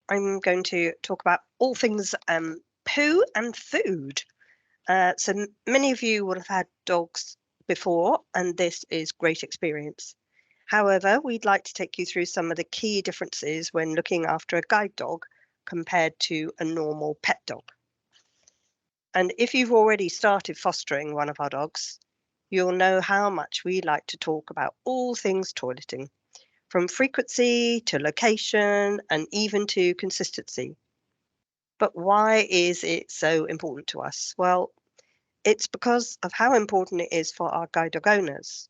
I'm going to talk about all things poo and food. Many of you will have had dogs before, and this is great experience. However, we'd like to take you through some of the key differences when looking after a guide dog compared to a normal pet dog. And if you've already started fostering one of our dogs, you'll know how much we like to talk about all things toileting, from frequency to location and even to consistency. But why is it so important to us? Well, it's because of how important it is for our guide dog owners.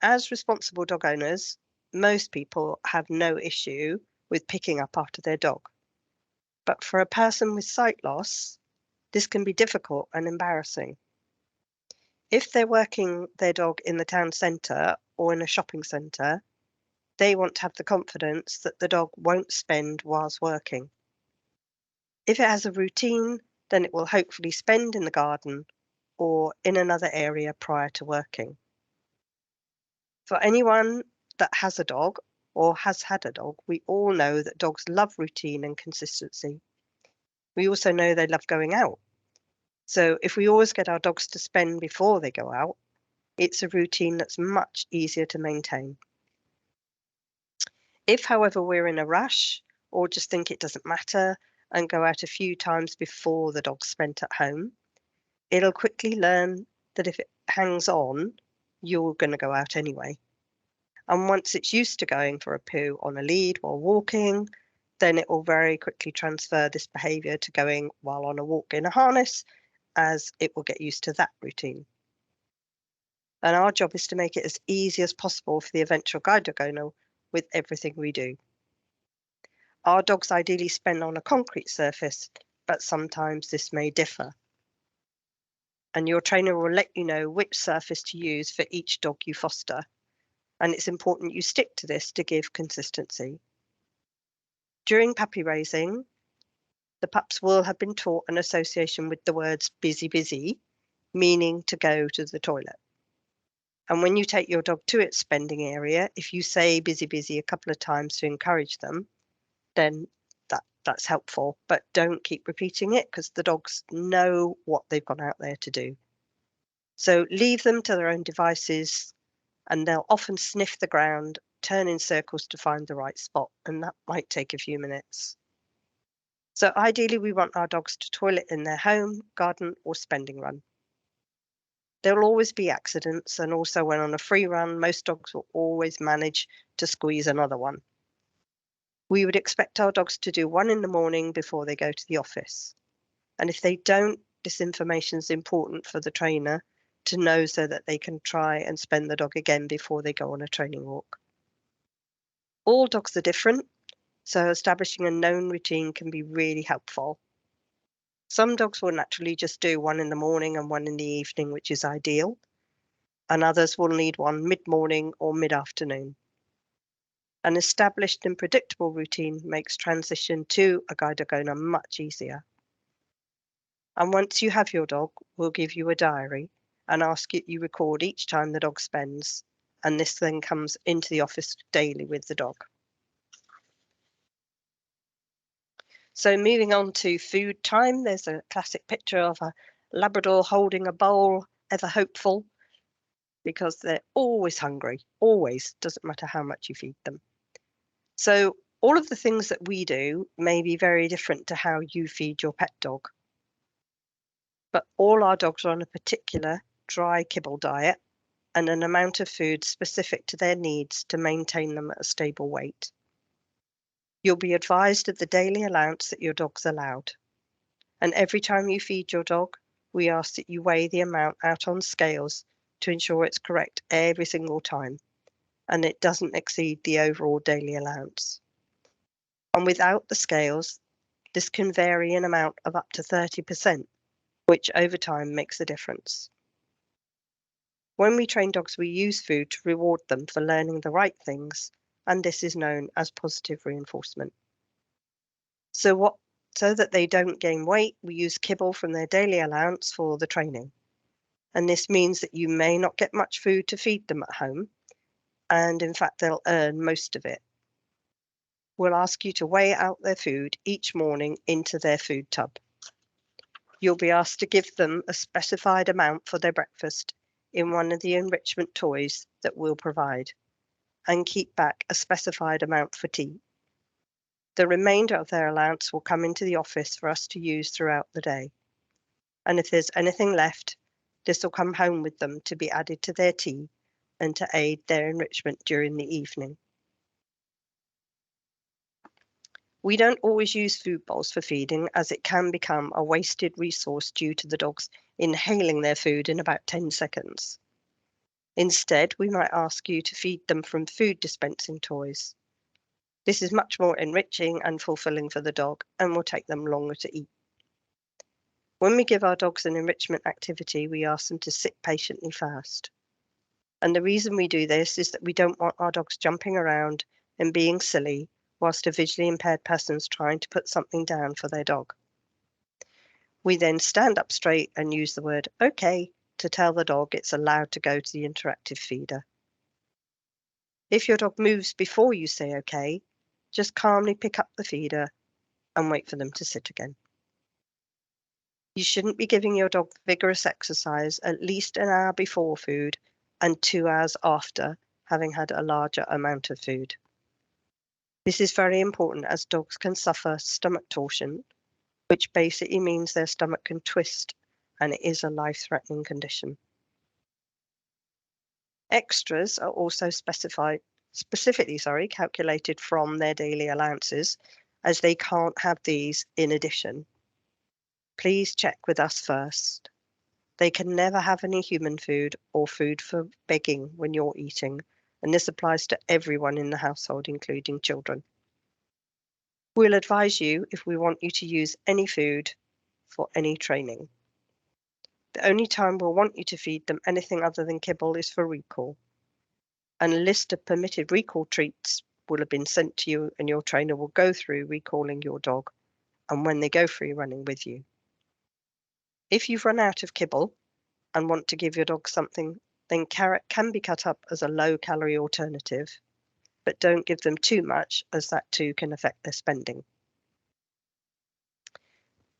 As responsible dog owners, most people have no issue with picking up after their dog. But for a person with sight loss, this can be difficult and embarrassing. If they're working their dog in the town centre or in a shopping centre, they want to have the confidence that the dog won't spend whilst working. If it has a routine, then it will hopefully spend in the garden or in another area prior to working. For anyone that has a dog or has had a dog, we all know that dogs love routine and consistency. We also know they love going out. So if we always get our dogs to spend before they go out, it's a routine that's much easier to maintain. If, however, we're in a rush or just think it doesn't matter and go out a few times before the dog's spent at home, it'll quickly learn that if it hangs on, you're going to go out anyway. And once it's used to going for a poo on a lead while walking, then it will very quickly transfer this behaviour to going while on a walk in a harness, as it will get used to that routine. And our job is to make it as easy as possible for the eventual guide dog owner with everything we do. Our dogs ideally spend on a concrete surface, but sometimes this may differ. And your trainer will let you know which surface to use for each dog you foster. And it's important you stick to this to give consistency. During puppy raising, the pups will have been taught an association with the words busy, busy, meaning to go to the toilet. And when you take your dog to its spending area, if you say busy, busy a couple of times to encourage them, then that's helpful. But don't keep repeating it because the dogs know what they've gone out there to do. So leave them to their own devices, and they'll often sniff the ground, turn in circles to find the right spot, and that might take a few minutes. So ideally, we want our dogs to toilet in their home, garden, or spending run. There will always be accidents, and also when on a free run, most dogs will always manage to squeeze another one. We would expect our dogs to do one in the morning before they go to the office. And if they don't, this information is important for the trainer to know so that they can try and spend the dog again before they go on a training walk. All dogs are different, so establishing a known routine can be really helpful. Some dogs will naturally just do one in the morning and one in the evening, which is ideal, and others will need one mid-morning or mid-afternoon. An established and predictable routine makes transition to a guide dog owner much easier. And once you have your dog, we'll give you a diary and ask you record each time the dog spends, and this then comes into the office daily with the dog. So moving on to food time, there's a classic picture of a Labrador holding a bowl, ever hopeful, because they're always hungry, always, doesn't matter how much you feed them. So all of the things that we do may be very different to how you feed your pet dog. But all our dogs are on a particular dry kibble diet and an amount of food specific to their needs to maintain them at a stable weight. You'll be advised of the daily allowance that your dog's allowed. And every time you feed your dog, we ask that you weigh the amount out on scales to ensure it's correct every single time, and it doesn't exceed the overall daily allowance. And without the scales, this can vary in amount of up to 30%, which over time makes a difference. When we train dogs, we use food to reward them for learning the right things, and this is known as positive reinforcement. So that they don't gain weight, we use kibble from their daily allowance for the training. And this means that you may not get much food to feed them at home, and in fact, they'll earn most of it. We'll ask you to weigh out their food each morning into their food tub. You'll be asked to give them a specified amount for their breakfast in one of the enrichment toys that we'll provide, and keep back a specified amount for tea. The remainder of their allowance will come into the office for us to use throughout the day. And if there's anything left, this will come home with them to be added to their tea and to aid their enrichment during the evening. We don't always use food bowls for feeding, as it can become a wasted resource due to the dogs inhaling their food in about 10 seconds. Instead, we might ask you to feed them from food dispensing toys. This is much more enriching and fulfilling for the dog and will take them longer to eat. When we give our dogs an enrichment activity, we ask them to sit patiently first. And the reason we do this is that we don't want our dogs jumping around and being silly whilst a visually impaired person's trying to put something down for their dog. We then stand up straight and use the word "okay" to tell the dog it's allowed to go to the interactive feeder. If your dog moves before you say "okay," just calmly pick up the feeder and wait for them to sit again. You shouldn't be giving your dog vigorous exercise at least an hour before food and 2 hours after having had a larger amount of food. This is very important as dogs can suffer stomach torsion, which basically means their stomach can twist, and it is a life-threatening condition. Extras are also specifically calculated from their daily allowances, as they can't have these in addition. Please check with us first. They can never have any human food or food for begging when you're eating, and this applies to everyone in the household, including children. We'll advise you if we want you to use any food for any training. The only time we'll want you to feed them anything other than kibble is for recall. And a list of permitted recall treats will have been sent to you, and your trainer will go through recalling your dog and when they go free running with you. If you've run out of kibble and want to give your dog something, then carrot can be cut up as a low-calorie alternative, but don't give them too much, as that too can affect their spending.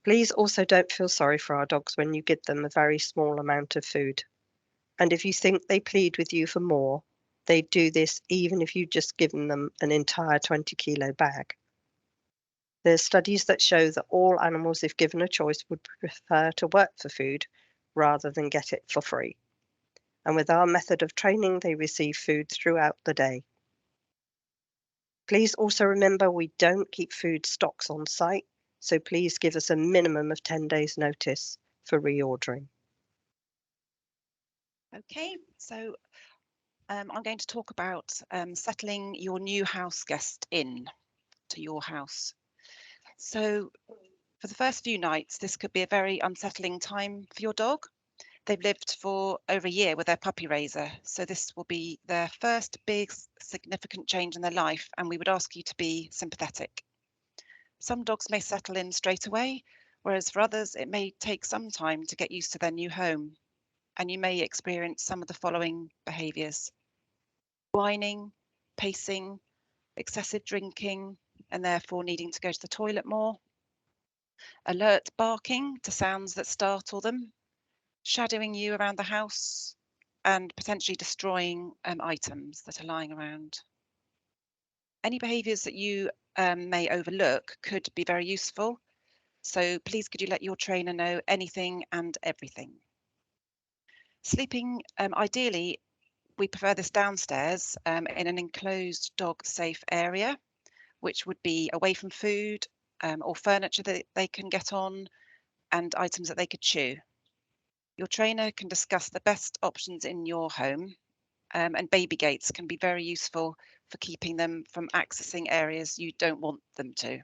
Please also don't feel sorry for our dogs when you give them a very small amount of food. And if you think they plead with you for more, they do this even if you've just given them an entire 20-kilo bag. There's studies that show that all animals, if given a choice, would prefer to work for food rather than get it for free. And with our method of training, they receive food throughout the day. Please also remember we don't keep food stocks on site, so please give us a minimum of 10 days notice for reordering. Okay, so I'm going to talk about settling your new house guest in to your house. So for the first few nights, this could be a very unsettling time for your dog. They've lived for over a year with their puppy raiser, so this will be their first big significant change in their life, and we would ask you to be sympathetic. Some dogs may settle in straight away, whereas for others it may take some time to get used to their new home, and you may experience some of the following behaviours: whining, pacing, excessive drinking, and therefore needing to go to the toilet more, alert barking to sounds that startle them, shadowing you around the house, and potentially destroying items that are lying around. Any behaviours that you may overlook could be very useful, so please could you let your trainer know anything and everything. Sleeping, ideally, we prefer this downstairs in an enclosed dog safe area, which would be away from food or furniture that they can get on and items that they could chew. Your trainer can discuss the best options in your home, and baby gates can be very useful for keeping them from accessing areas you don't want them to.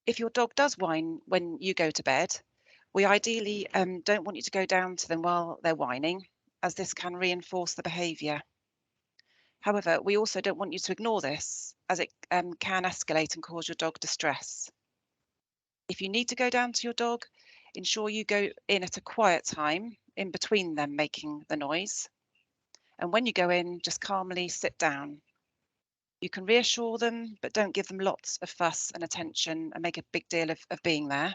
If your dog does whine when you go to bed, we ideally don't want you to go down to them while they're whining, as this can reinforce the behaviour. However, we also don't want you to ignore this, as it can escalate and cause your dog distress. If you need to go down to your dog, ensure you go in at a quiet time in between them making the noise. And when you go in, just calmly sit down. You can reassure them, but don't give them lots of fuss and attention and make a big deal of being there.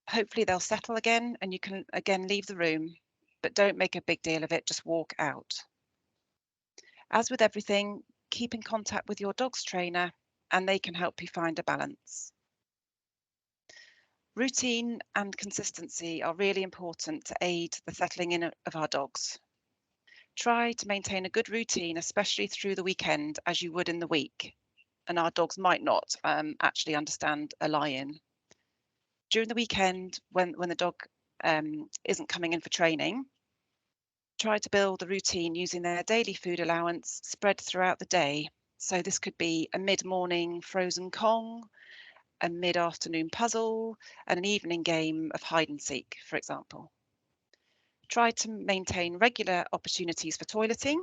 Hopefully they'll settle again and you can again leave the room, but don't make a big deal of it, just walk out. As with everything, keep in contact with your dog's trainer and they can help you find a balance. Routine and consistency are really important to aid the settling in of our dogs. Try to maintain a good routine, especially through the weekend, as you would in the week. And our dogs might not actually understand a lie-in. During the weekend, when the dog isn't coming in for training, try to build a routine using their daily food allowance spread throughout the day. So this could be a mid-morning frozen Kong, a mid-afternoon puzzle, and an evening game of hide and seek, for example. Try to maintain regular opportunities for toileting,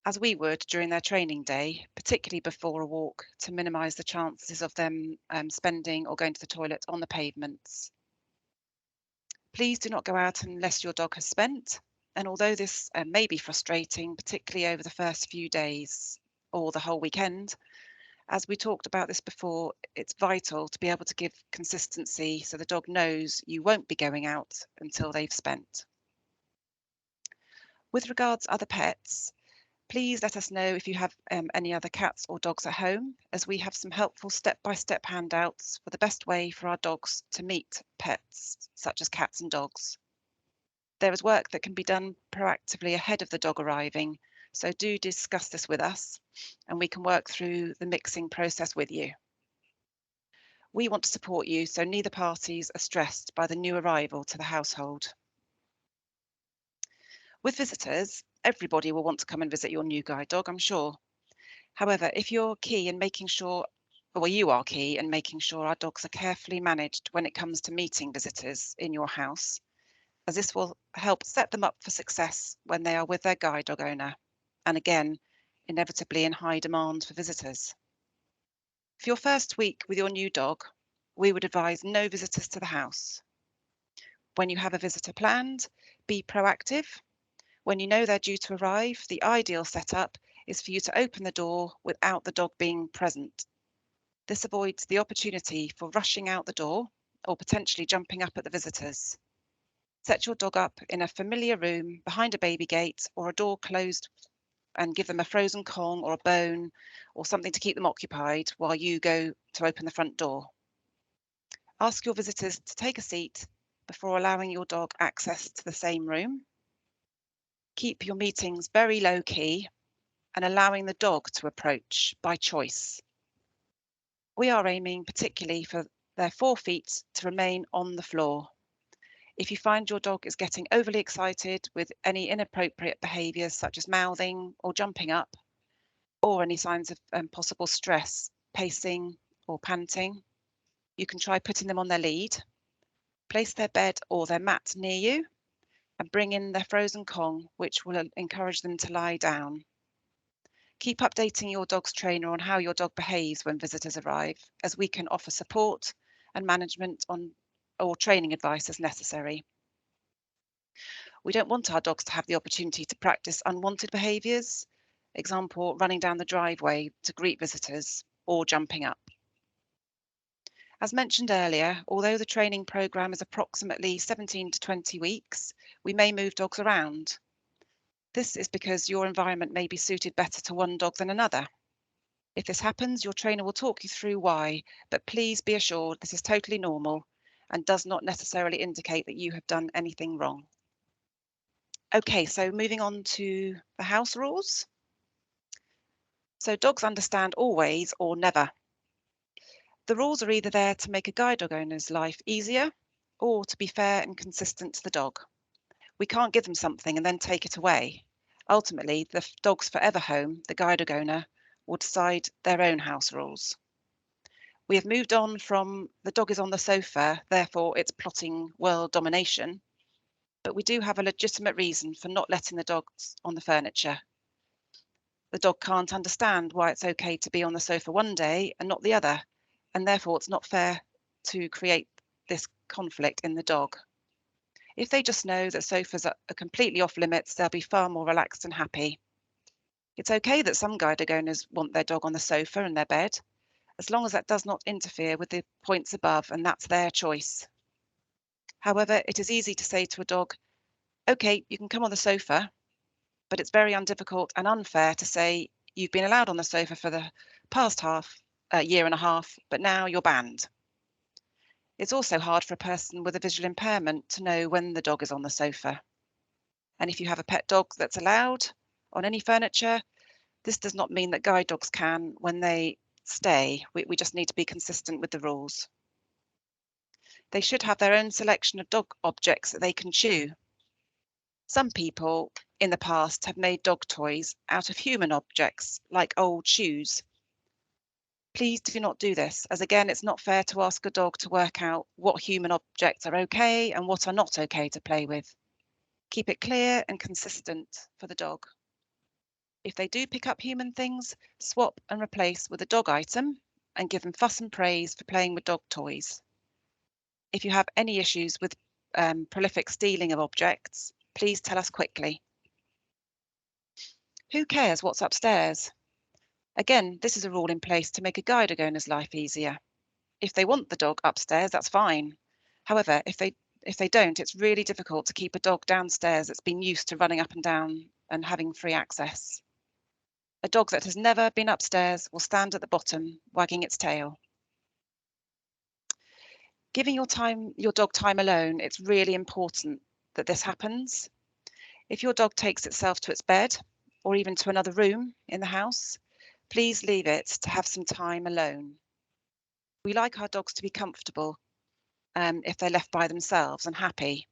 as we would during their training day, particularly before a walk, to minimise the chances of them spending or going to the toilet on the pavements. Please do not go out unless your dog has spent. And although this may be frustrating, particularly over the first few days or the whole weekend, as we talked about this before, it's vital to be able to give consistency so the dog knows you won't be going out until they've spent. With regards to other pets, please let us know if you have any other cats or dogs at home, as we have some helpful step-by-step handouts for the best way for our dogs to meet pets, such as cats and dogs. There is work that can be done proactively ahead of the dog arriving, so do discuss this with us, and we can work through the mixing process with you. We want to support you, so neither parties are stressed by the new arrival to the household. With visitors, everybody will want to come and visit your new guide dog, I'm sure. However, if you're key in making sure, well, you are key in making sure our dogs are carefully managed when it comes to meeting visitors in your house, as this will help set them up for success when they are with their guide dog owner, and again, inevitably in high demand for visitors. For your first week with your new dog, we would advise no visitors to the house. When you have a visitor planned, be proactive. When you know they're due to arrive, the ideal setup is for you to open the door without the dog being present. This avoids the opportunity for rushing out the door or potentially jumping up at the visitors. Set your dog up in a familiar room behind a baby gate or a door closed and give them a frozen Kong or a bone or something to keep them occupied while you go to open the front door. Ask your visitors to take a seat before allowing your dog access to the same room. Keep your meetings very low key and allowing the dog to approach by choice. We are aiming particularly for their 4 feet to remain on the floor. If you find your dog is getting overly excited with any inappropriate behaviours such as mouthing or jumping up, or any signs of possible stress, pacing or panting, you can try putting them on their lead. Place their bed or their mat near you and bring in their frozen Kong, which will encourage them to lie down. Keep updating your dog's trainer on how your dog behaves when visitors arrive, as we can offer support and management on or training advice as necessary. We don't want our dogs to have the opportunity to practice unwanted behaviours, example, running down the driveway to greet visitors or jumping up. As mentioned earlier, although the training programme is approximately 17 to 20 weeks, we may move dogs around. This is because your environment may be suited better to one dog than another. If this happens, your trainer will talk you through why, but please be assured this is totally normal and does not necessarily indicate that you have done anything wrong. Okay, so moving on to the house rules. So dogs understand always or never. The rules are either there to make a guide dog owner's life easier or to be fair and consistent to the dog. We can't give them something and then take it away. Ultimately, the dog's forever home, the guide dog owner, will decide their own house rules. We have moved on from the dog is on the sofa, therefore it's plotting world domination, but we do have a legitimate reason for not letting the dogs on the furniture. The dog can't understand why it's okay to be on the sofa one day and not the other, and therefore it's not fair to create this conflict in the dog. If they just know that sofas are completely off limits, they'll be far more relaxed and happy. It's okay that some guide dog owners want their dog on the sofa and their bed, as long as that does not interfere with the points above, and that's their choice. However, it is easy to say to a dog, okay, you can come on the sofa, but it's very difficult and unfair to say you've been allowed on the sofa for the past year and a half, but now you're banned. It's also hard for a person with a visual impairment to know when the dog is on the sofa. And if you have a pet dog that's allowed on any furniture, this does not mean that guide dogs can when they stay. We just need to be consistent with the rules. They should have their own selection of dog objects that they can chew. Some people in the past have made dog toys out of human objects, like old shoes. Please do not do this, as again, it's not fair to ask a dog to work out what human objects are okay and what are not okay to play with. Keep it clear and consistent for the dog. If they do pick up human things, swap and replace with a dog item and give them fuss and praise for playing with dog toys. If you have any issues with prolific stealing of objects, please tell us quickly. Who cares what's upstairs? Again, this is a rule in place to make a guide dog owner's life easier. If they want the dog upstairs, that's fine. However, if they don't, it's really difficult to keep a dog downstairs that's been used to running up and down and having free access. A dog that has never been upstairs will stand at the bottom, wagging its tail. Giving your dog time alone, it's really important that this happens. If your dog takes itself to its bed or even to another room in the house, please leave it to have some time alone. We like our dogs to be comfortable if they're left by themselves and happy.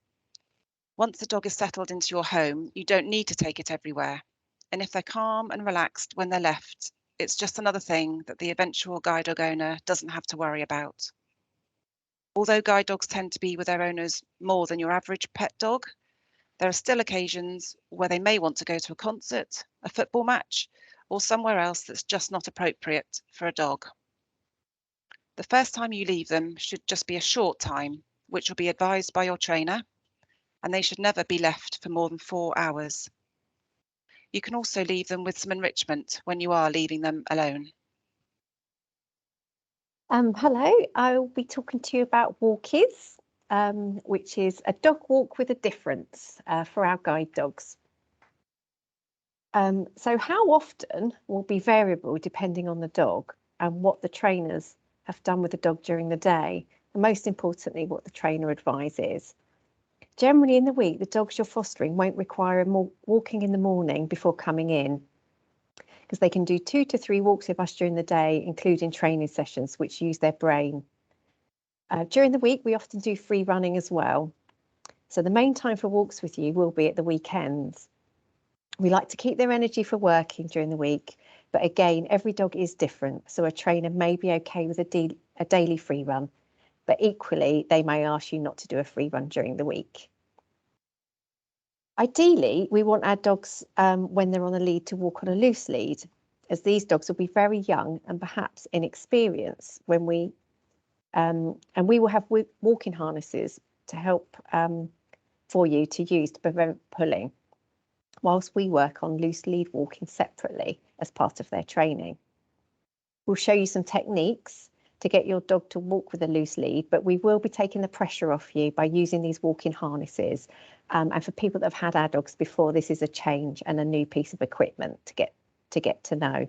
Once the dog is settled into your home, you don't need to take it everywhere. And if they're calm and relaxed when they're left, it's just another thing that the eventual guide dog owner doesn't have to worry about. Although guide dogs tend to be with their owners more than your average pet dog, there are still occasions where they may want to go to a concert, a football match, or somewhere else that's just not appropriate for a dog. The first time you leave them should just be a short time, which will be advised by your trainer, and they should never be left for more than 4 hours. You can also leave them with some enrichment when you are leaving them alone. Hello, I'll be talking to you about Walkies, which is a dog walk with a difference for our guide dogs. So how often will be variable depending on the dog and what the trainers have done with the dog during the day, and most importantly, what the trainer advises. Generally in the week, the dogs you're fostering won't require walking in the morning before coming in, because they can do 2 to 3 walks with us during the day, including training sessions, which use their brain. During the week, we often do free running as well. So the main time for walks with you will be at the weekends. We like to keep their energy for working during the week, but again, every dog is different. So a trainer may be okay with a daily free run, but equally, they may ask you not to do a free run during the week. Ideally, we want our dogs, when they're on a lead, to walk on a loose lead, as these dogs will be very young and perhaps inexperienced when and we will have walking harnesses to help for you to use to prevent pulling, whilst we work on loose lead walking separately as part of their training. We'll show you some techniques to get your dog to walk with a loose lead, but we will be taking the pressure off you by using these walking harnesses. And for people that have had our dogs before, this is a change and a new piece of equipment to get to know.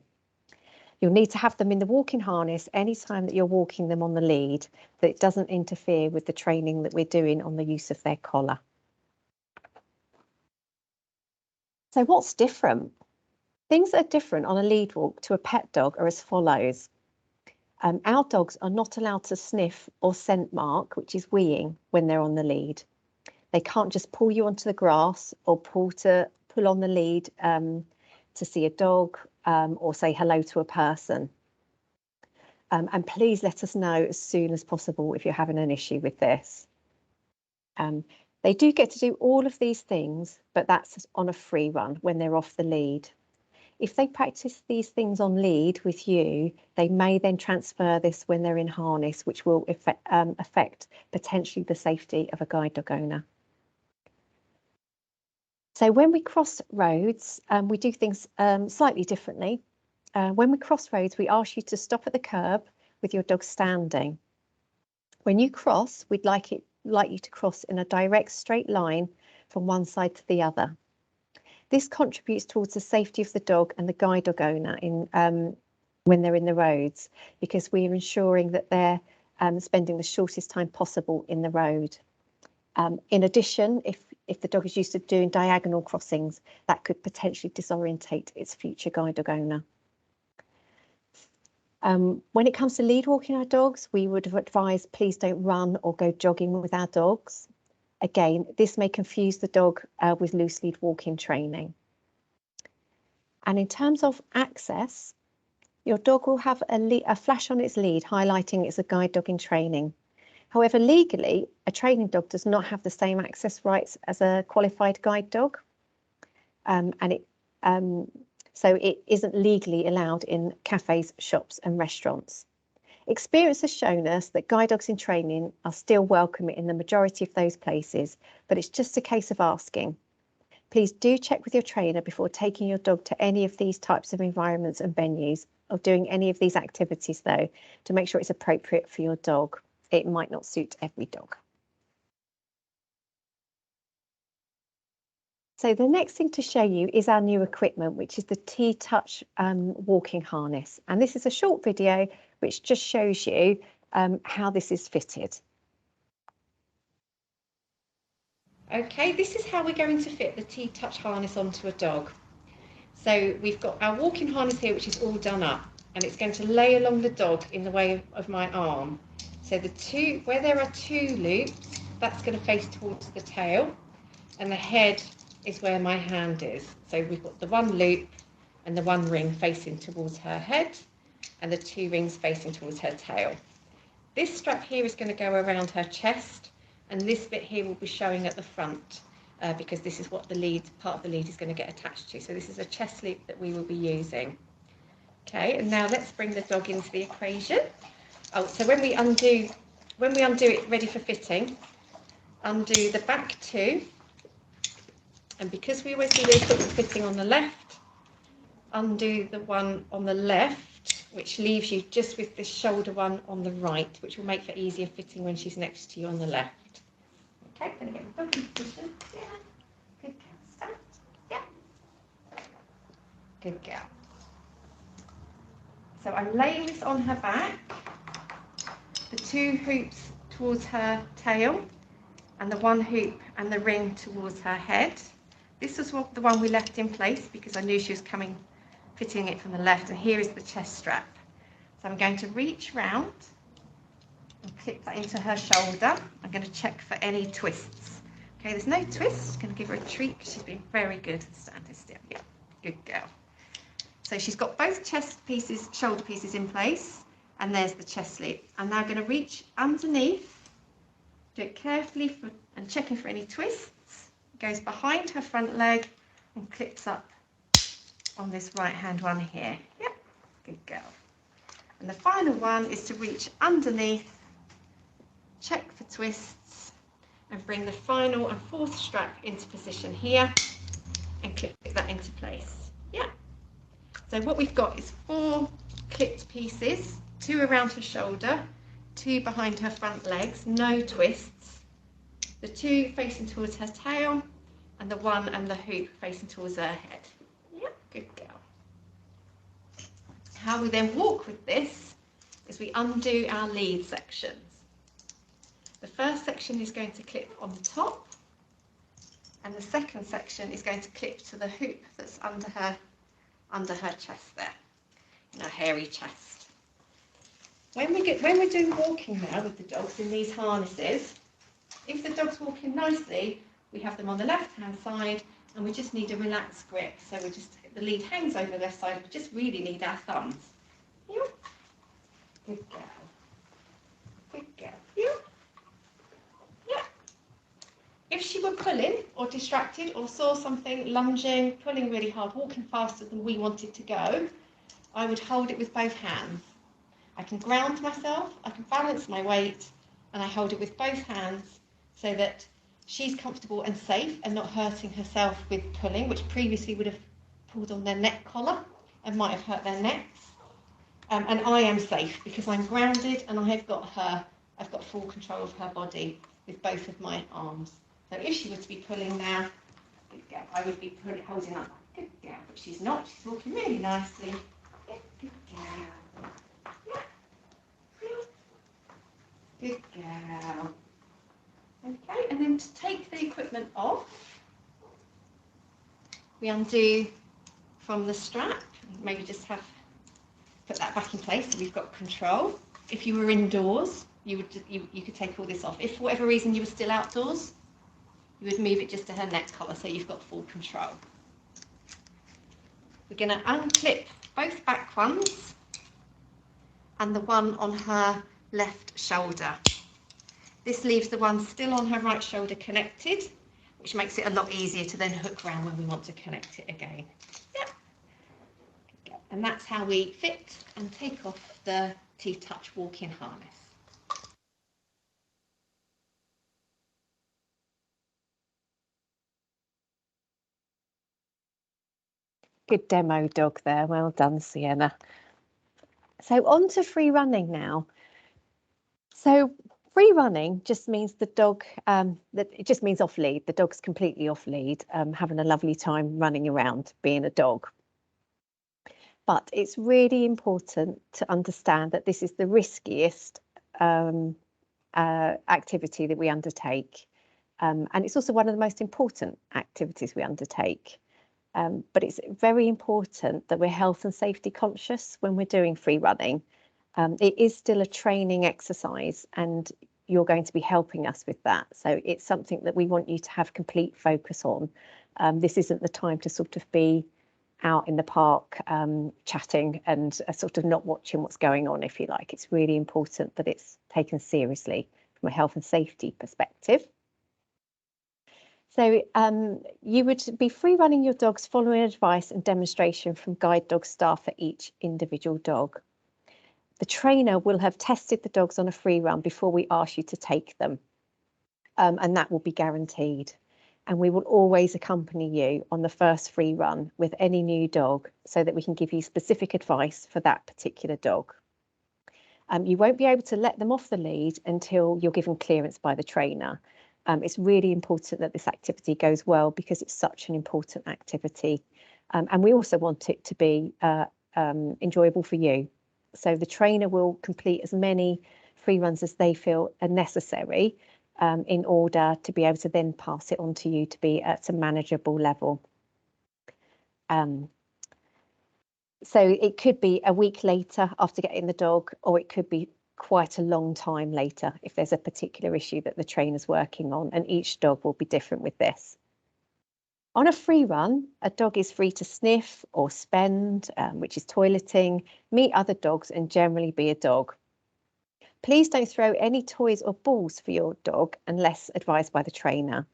You'll need to have them in the walking harness anytime that you're walking them on the lead, that it doesn't interfere with the training that we're doing on the use of their collar. So what's different? Things that are different on a lead walk to a pet dog are as follows. Our dogs are not allowed to sniff or scent mark, which is weeing, when they're on the lead. They can't just pull you onto the grass or pull on the lead to see a dog or say hello to a person. And please let us know as soon as possible if you're having an issue with this. They do get to do all of these things, but that's on a free run when they're off the lead. If they practice these things on lead with you, they may then transfer this when they're in harness, which will affect potentially the safety of a guide dog owner. So when we cross roads, we do things slightly differently. When we cross roads, we ask you to stop at the curb with your dog standing. When you cross, we'd like you to cross in a direct straight line from one side to the other. This contributes towards the safety of the dog and the guide dog owner when they're in the roads, because we are ensuring that they're spending the shortest time possible in the road. In addition, if the dog is used to doing diagonal crossings, that could potentially disorientate its future guide dog owner. When it comes to lead walking our dogs, we would advise please don't run or go jogging with our dogs. Again, this may confuse the dog with loose lead walking training. And in terms of access, your dog will have a flash on its lead highlighting it's a guide dog in training. However, legally, a training dog does not have the same access rights as a qualified guide dog, so it isn't legally allowed in cafes, shops and restaurants. Experience has shown us that guide dogs in training are still welcome in the majority of those places, but it's just a case of asking. Please do check with your trainer before taking your dog to any of these types of environments and venues, or doing any of these activities though, to make sure it's appropriate for your dog. It might not suit every dog. So the next thing to show you is our new equipment, which is the T-Touch walking harness. And this is a short video which just shows you how this is fitted. Okay, this is how we're going to fit the T-Touch harness onto a dog. So we've got our walking harness here, which is all done up, and it's going to lay along the dog in the way of my arm. So where there are two loops, that's going to face towards the tail, and the head is where my hand is. So we've got the one loop and the one ring facing towards her head, and the two rings facing towards her tail. This strap here is going to go around her chest, and this bit here will be showing at the front because this is what part of the lead is going to get attached to. So this is a chest loop that we will be using. Okay, and now let's bring the dog into the equation. Oh, so when we undo it ready for fitting, undo the back two, and because we always do the equipment fitting on the left, undo the one on the left, which leaves you just with this shoulder one on the right, which will make for easier fitting when she's next to you on the left. Okay, going to get the dog in position. Yeah. Good girl. Stand. Yeah. Good girl. So I'm laying this on her back, the two hoops towards her tail, and the one hoop and the ring towards her head. This was the one we left in place because I knew she was fitting it from the left, and here is the chest strap. So I'm going to reach round and clip that into her shoulder. I'm going to check for any twists. Okay, there's no twists. I'm going to give her a treat because she's been very good at standing still. Yeah, good girl. So she's got both shoulder pieces in place, and there's the chest loop. I'm now going to reach underneath, do it carefully and checking for any twists. It goes behind her front leg and clips up on this right hand one here. Yep, good girl. And the final one is to reach underneath, check for twists, and bring the final and fourth strap into position here and clip that into place. Yeah. So what we've got is 4 clipped pieces, 2 around her shoulder, 2 behind her front legs, no twists, the 2 facing towards her tail, and the 1 and the hoop facing towards her head. Yeah, good girl. How we then walk with this is we undo our lead sections. The first section is going to clip on the top, and the second section is going to clip to the hoop that's under her chest there, in her hairy chest. When we're doing walking now with the dogs in these harnesses, if the dog's walking nicely, we have them on the left-hand side, and we just need a relaxed grip. So the lead hangs over the left side. We just really need our thumbs. Yeah. Good girl. Good girl. Yeah. Yeah. If she were pulling or distracted or saw something, lunging, pulling really hard, walking faster than we wanted to go, I would hold it with both hands. I can ground myself, I can balance my weight, and I hold it with both hands so that she's comfortable and safe and not hurting herself with pulling, which previously would have pulled on their neck collar and might have hurt their necks. And I am safe because I'm grounded and I've got full control of her body with both of my arms. So if she were to be pulling now, good girl, I would be holding up. Good girl, but she's not. She's walking really nicely. Good girl. Good girl. Okay, and then to take the equipment off, we undo from the strap. Maybe just put that back in place so we've got control. If you were indoors, you could take all this off. If for whatever reason you were still outdoors, you would move it just to her neck collar so you've got full control. We're going to unclip both back ones and the one on her left shoulder. This leaves the one still on her right shoulder connected, which makes it a lot easier to then hook around when we want to connect it again. Yep. And that's how we fit and take off the T-Touch walk-in harness. Good demo dog there. Well done, Sienna. So on to free running now. So free running just means the dog, it just means off lead. The dog's completely off lead, having a lovely time running around, being a dog. But it's really important to understand that this is the riskiest activity that we undertake. And it's also one of the most important activities we undertake. But it's very important that we're health and safety conscious when we're doing free running. It is still a training exercise and you're going to be helping us with that. So it's something that we want you to have complete focus on. This isn't the time to sort of be out in the park chatting and sort of not watching what's going on, if you like. It's really important that it's taken seriously from a health and safety perspective. So you would be free running your dogs following advice and demonstration from guide dog staff for each individual dog. The trainer will have tested the dogs on a free run before we ask you to take them, and that will be guaranteed. And we will always accompany you on the first free run with any new dog so that we can give you specific advice for that particular dog. You won't be able to let them off the lead until you're given clearance by the trainer. It's really important that this activity goes well because it's such an important activity. And we also want it to be enjoyable for you. So the trainer will complete as many free runs as they feel are necessary in order to be able to then pass it on to you to be at a manageable level. So it could be a week later after getting the dog, or it could be quite a long time later if there's a particular issue that the trainer's working on, and each dog will be different with this. On a free run, a dog is free to sniff or spend, which is toileting, meet other dogs and generally be a dog. Please don't throw any toys or balls for your dog unless advised by the trainer.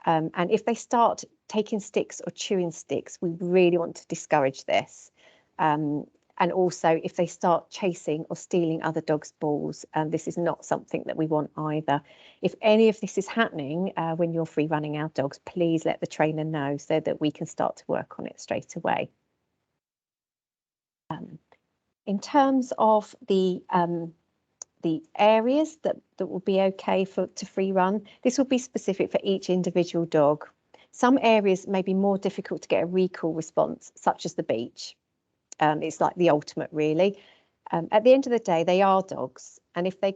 And if they start taking sticks or chewing sticks, we really want to discourage this. And also if they start chasing or stealing other dogs' balls, this is not something that we want either. If any of this is happening when you're free running our dogs, please let the trainer know so that we can start to work on it straight away. In terms of the areas that will be okay to free run, this will be specific for each individual dog. Some areas may be more difficult to get a recall response, such as the beach. It's like the ultimate, really. At the end of the day, they are dogs, and if they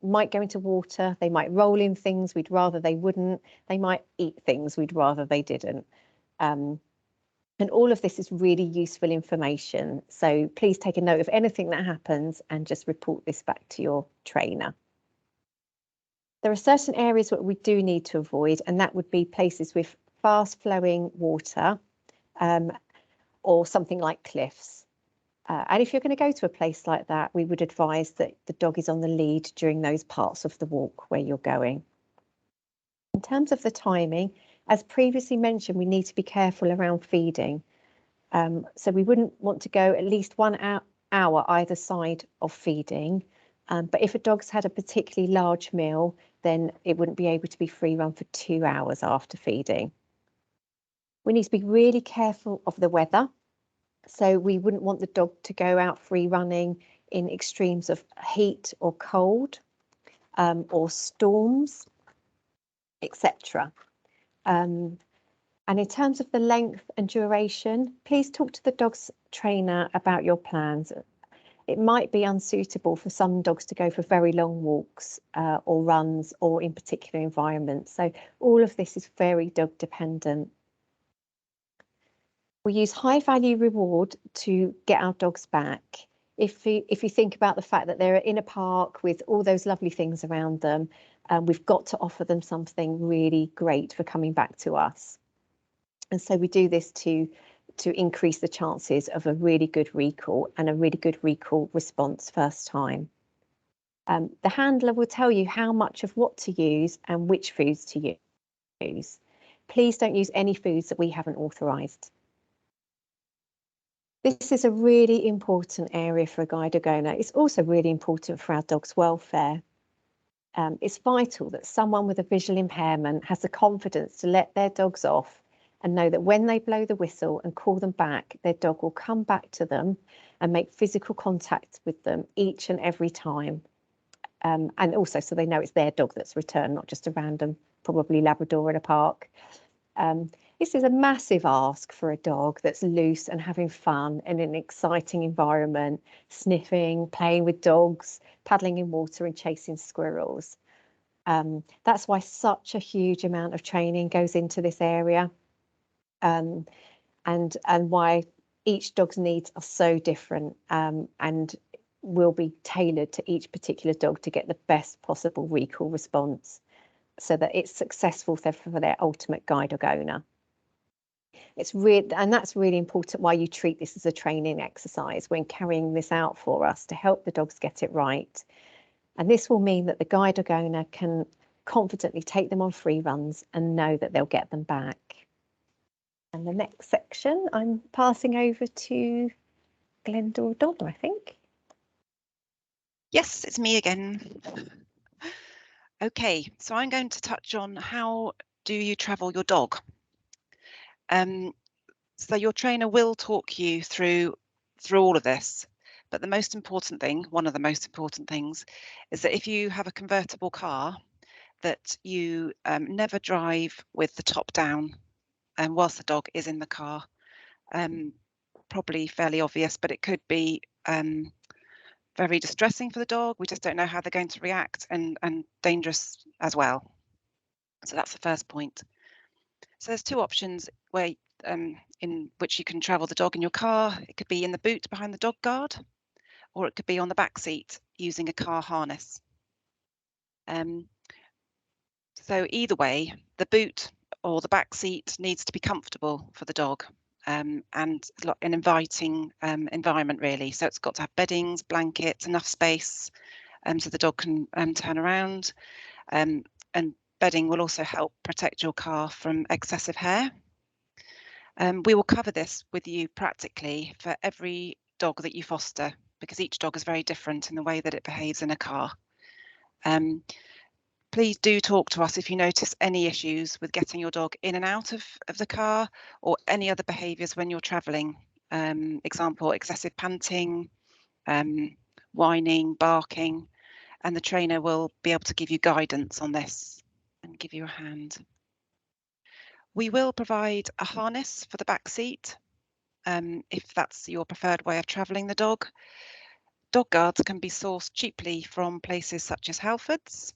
might go into water, they might roll in things we'd rather they wouldn't, they might eat things we'd rather they didn't. And all of this is really useful information. So please take a note of anything that happens and just report this back to your trainer. There are certain areas that we do need to avoid, and that would be places with fast flowing water, or something like cliffs. And if you're going to go to a place like that, we would advise that the dog is on the lead during those parts of the walk where you're going. In terms of the timing, as previously mentioned, we need to be careful around feeding. So we wouldn't want to go at least 1 hour either side of feeding. But if a dog's had a particularly large meal, then it wouldn't be able to be free run for 2 hours after feeding. We need to be really careful of the weather. So we wouldn't want the dog to go out free running in extremes of heat or cold, or storms, etc. And in terms of the length and duration, please talk to the dog's trainer about your plans. It might be unsuitable for some dogs to go for very long walks or runs or in particular environments. So all of this is very dog dependent. We use high value reward to get our dogs back. If you think about the fact that they're in a park with all those lovely things around them, we've got to offer them something really great for coming back to us. And so we do this to increase the chances of a really good recall and a really good recall response first time. The handler will tell you how much of what to use and which foods to use. Please don't use any foods that we haven't authorised. This is a really important area for a guide dog owner. It's also really important for our dog's welfare. It's vital that someone with a visual impairment has the confidence to let their dogs off and know that when they blow the whistle and call them back, their dog will come back to them and make physical contact with them each and every time. And also so they know it's their dog that's returned, not just a random, probably Labrador in a park. This is a massive ask for a dog that's loose and having fun in an exciting environment, sniffing, playing with dogs, paddling in water and chasing squirrels. That's why such a huge amount of training goes into this area, and why each dog's needs are so different, and will be tailored to each particular dog to get the best possible recall response so that it's successful for their ultimate guide dog owner. It's and that's really important why you treat this as a training exercise when carrying this out for us to help the dogs get it right. And this will mean that the guide dog owner can confidently take them on free runs and know that they'll get them back. And the next section, I'm passing over to Glenda Dodder, I think. Yes, it's me again. Okay, so I'm going to touch on how do you travel your dog. So your trainer will talk you through all of this, but the most important thing, one of the most important things, is that if you have a convertible car, that you never drive with the top down whilst the dog is in the car. Probably fairly obvious, but it could be very distressing for the dog. We just don't know how they're going to react, and dangerous as well. So that's the first point. So there's two options where in which you can travel the dog in your car. It could be in the boot behind the dog guard, or it could be on the back seat using a car harness. So either way, the boot or the back seat needs to be comfortable for the dog, and an inviting environment really. So it's got to have beddings, blankets, enough space so the dog can turn around, and bedding will also help protect your car from excessive hair. We will cover this with you practically for every dog that you foster, because each dog is very different in the way that it behaves in a car. Please do talk to us if you notice any issues with getting your dog in and out of the car, or any other behaviours when you're travelling. Example, excessive panting, whining, barking, and the trainer will be able to give you guidance on this and give you a hand. We will provide a harness for the back seat if that's your preferred way of travelling the dog. Dog guards can be sourced cheaply from places such as Halfords.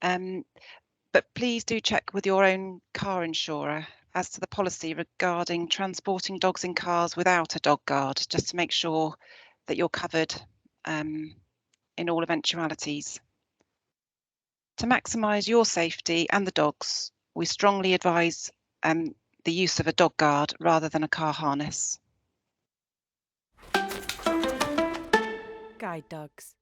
But please do check with your own car insurer as to the policy regarding transporting dogs in cars without a dog guard, just to make sure that you're covered in all eventualities. To maximise your safety and the dog's, we strongly advise the use of a dog guard rather than a car harness. Guide dogs.